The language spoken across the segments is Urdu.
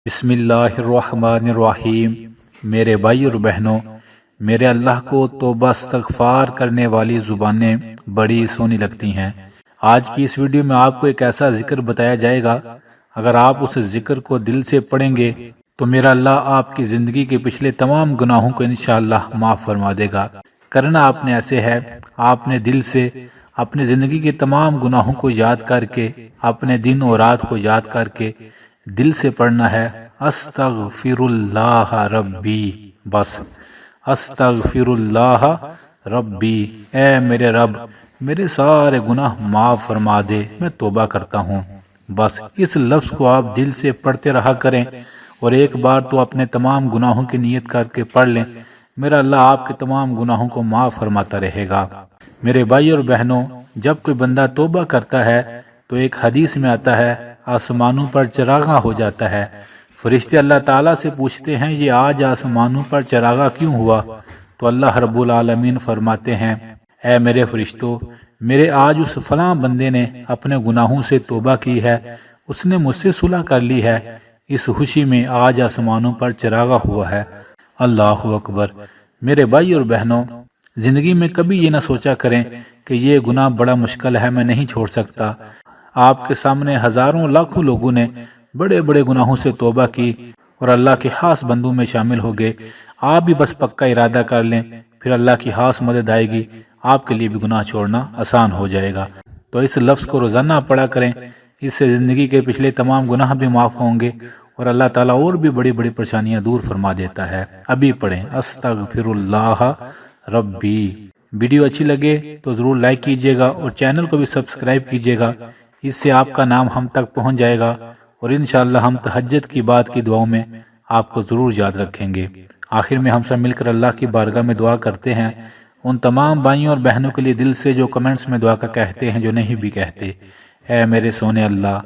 بسم اللہ الرحمن الرحیم۔ میرے بھائی اور بہنوں، میرے اللہ کو توبہ استغفار کرنے والی زبانیں بڑی سونی لگتی ہیں۔ آج کی اس ویڈیو میں آپ کو ایک ایسا ذکر بتایا جائے گا، اگر آپ اس ذکر کو دل سے پڑھیں گے تو میرا اللہ آپ کی زندگی کے پچھلے تمام گناہوں کو انشاءاللہ معاف فرما دے گا۔ کرنا آپ نے ایسے ہے، آپ نے دل سے اپنے زندگی کے تمام گناہوں کو یاد کر کے، اپنے دن اور رات کو یاد کر کے دل سے پڑھنا ہے، استغفر اللہ ربی، بس استغفر اللہ ربی، اے میرے رب میرے سارے گناہ معاف فرما دے، میں توبہ کرتا ہوں۔ بس اس لفظ کو آپ دل سے پڑھتے رہا کریں، اور ایک بار تو اپنے تمام گناہوں کی نیت کر کے پڑھ لیں، میرا اللہ آپ کے تمام گناہوں کو معاف فرماتا رہے گا۔ میرے بھائی اور بہنوں، جب کوئی بندہ توبہ کرتا ہے تو ایک حدیث میں آتا ہے، آسمانوں پر چراغاں ہو جاتا ہے۔ فرشتے اللہ تعالیٰ سے پوچھتے ہیں، یہ آج آسمانوں پر چراغاں کیوں ہوا؟ تو اللہ رب العالمین فرماتے ہیں، اے میرے فرشتوں، میرے آج اس فلاں بندے نے اپنے گناہوں سے توبہ کی ہے، اس نے مجھ سے صلح کر لی ہے، اس خوشی میں آج آسمانوں پر چراغاں ہوا ہے۔ اللہ اکبر۔ میرے بھائی اور بہنوں، زندگی میں کبھی یہ نہ سوچا کریں کہ یہ گناہ بڑا مشکل ہے، میں نہیں چھوڑ سکتا۔ آپ کے سامنے ہزاروں لاکھوں لوگوں نے بڑے بڑے گناہوں سے توبہ کی اور اللہ کے خاص بندوں میں شامل ہو گئے۔ آپ بھی بس پکا ارادہ کر لیں، پھر اللہ کی خاص مدد آئے گی، آپ کے لیے بھی گناہ چھوڑنا آسان ہو جائے گا۔ تو اس لفظ کو روزانہ پڑھا کریں، اس سے زندگی کے پچھلے تمام گناہ بھی معاف ہوں گے، اور اللہ تعالیٰ اور بھی بڑی بڑی پریشانیاں دور فرما دیتا ہے۔ ابھی پڑھیں، استغفر اللہ ربی۔ ویڈیو اچھی لگے تو ضرور لائک کیجیے گا، اور چینل کو بھی سبسکرائب کیجیے گا، اس سے آپ کا نام ہم تک پہنچ جائے گا، اور انشاءاللہ ہم تہجد کی بات کی دعاؤں میں آپ کو ضرور یاد رکھیں گے۔ آخر میں ہم سب مل کر اللہ کی بارگاہ میں دعا کرتے ہیں، ان تمام بھائیوں اور بہنوں کے لیے دل سے جو کمنٹس میں دعا کا کہتے ہیں، جو نہیں بھی کہتے، اے میرے سونے اللہ،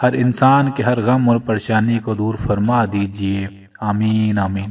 ہر انسان کے ہر غم اور پریشانی کو دور فرما دیجئے، آمین آمین۔